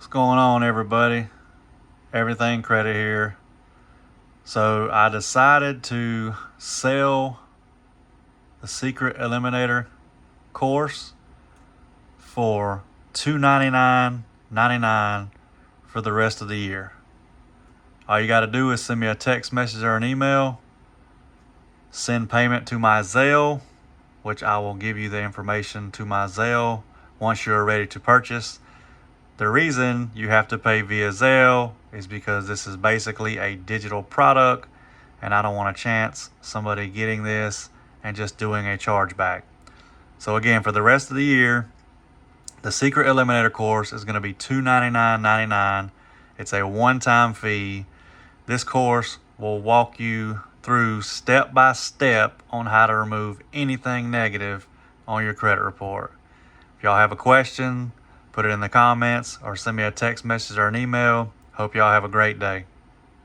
What's going on, everybody? Everything Credit here. So I decided to sell the Secret Eliminator course for $299.99 for the rest of the year. All you got to do is send me a text message or an email, send payment to my Zelle, which I will give you the information to my Zelle once you're ready to purchase. The reason you have to pay via Zelle is because this is basically a digital product, and I don't want a chance somebody getting this and just doing a chargeback. So again, for the rest of the year, the Secret Eliminator course is going to be $299.99. It's a one-time fee. This course will walk you through step by step on how to remove anything negative on your credit report. If y'all have a question, put it in the comments or send me a text message or an email. Hope y'all have a great day.